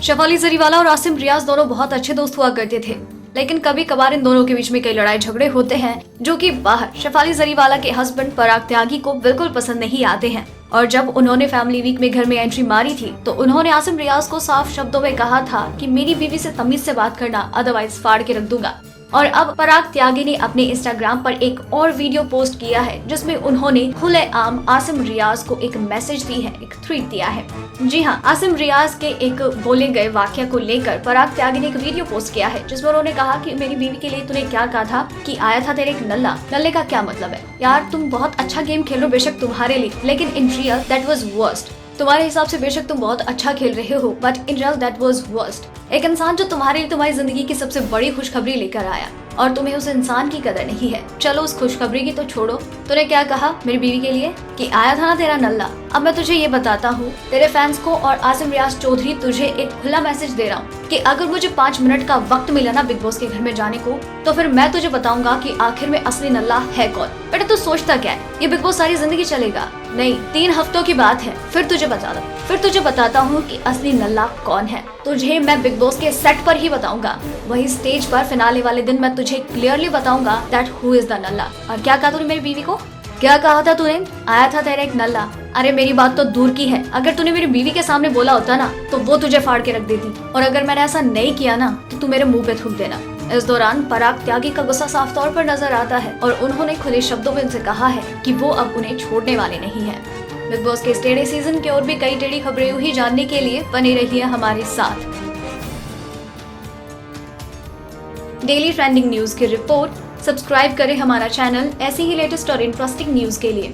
शेफाली जरीवाला और आसिम रियाज दोनों बहुत अच्छे दोस्त हुआ करते थे, लेकिन कभी कभार इन दोनों के बीच में कई लड़ाई झगड़े होते हैं जो कि बाहर शेफाली जरीवाला के हस्बैंड पराग त्यागी को बिल्कुल पसंद नहीं आते हैं। और जब उन्होंने फैमिली वीक में घर में एंट्री मारी थी तो उन्होंने आसिम रियाज को साफ शब्दों में कहा था कि मेरी बीवी से तमीज से बात करना, अदरवाइज फाड़ के रख दूंगा। और अब पराग त्यागी ने अपने इंस्टाग्राम पर एक और वीडियो पोस्ट किया है जिसमें उन्होंने खुलेआम आसिम रियाज को एक मैसेज दी है, एक ट्वीट दिया है। जी हाँ, आसिम रियाज के एक बोले गए वाक्य को लेकर पराग त्यागी ने एक वीडियो पोस्ट किया है जिसमें उन्होंने कहा कि मेरी बीवी के लिए तूने क्या कहा था कि आया था तेरे एक नल्ला। नल्ले का क्या मतलब है यार? तुम बहुत अच्छा गेम खेल रहे हो बेशक तुम्हारे लिए, लेकिन in real that was worst. तुम्हारे हिसाब से बेशक तुम बहुत अच्छा खेल रहे हो, but in real that was worst. एक इंसान जो तुम्हारे लिए तुम्हारी जिंदगी की सबसे बड़ी खुशखबरी लेकर आया और तुम्हें उस इंसान की कदर नहीं है। चलो उस खुशखबरी की तो छोड़ो, तूने क्या कहा मेरी बीवी के लिए कि आया था ना तेरा नल्ला। अब मैं तुझे ये बताता हूँ, तेरे फैंस को और आसिम रियाज चौधरी तुझे एक खुला मैसेज दे रहा हूँ कि अगर मुझे 5 मिनट का वक्त मिला ना बिग बॉस के घर में जाने को, तो फिर मैं तुझे बताऊंगा कि आखिर में असली नल्ला है कौन। बेटा तू सोचता क्या है, ये बिग बॉस सारी जिंदगी चलेगा? नहीं, 3 हफ्तों की बात है, फिर तुझे बताता हूँ कि असली नल्ला कौन है। तुझे मैं बिग बॉस के सेट पर ही बताऊंगा, वही स्टेज पर फिनाले वाले दिन मैं तुझे क्लियरली बताऊंगा दैट हु इज द नल्ला। और क्या कहा तूने मेरी बीवी को? क्या कहा था तूने? आया था तेरा एक नल्ला। अरे मेरी बात तो दूर की है, अगर तूने मेरी बीवी के सामने बोला होता ना तो वो तुझे फाड़ के रख देती, और अगर मैंने ऐसा नहीं किया ना तो तू मेरे मुंह पे थूक देना। इस दौरान पराग त्यागी का गुस्सा साफ तौर पर नजर आता है और उन्होंने खुले शब्दों में उनसे कहा है कि वो अब उन्हें छोड़ने वाले नहीं है। बिग बॉस के इस टेढ़े सीजन की और भी कई टेढ़ी खबरें ही जानने के लिए बने रहिए हमारे साथ। डेली ट्रेंडिंग न्यूज की रिपोर्ट सब्सक्राइब करें हमारा चैनल ऐसी ही लेटेस्ट और इंटरेस्टिंग न्यूज के लिए।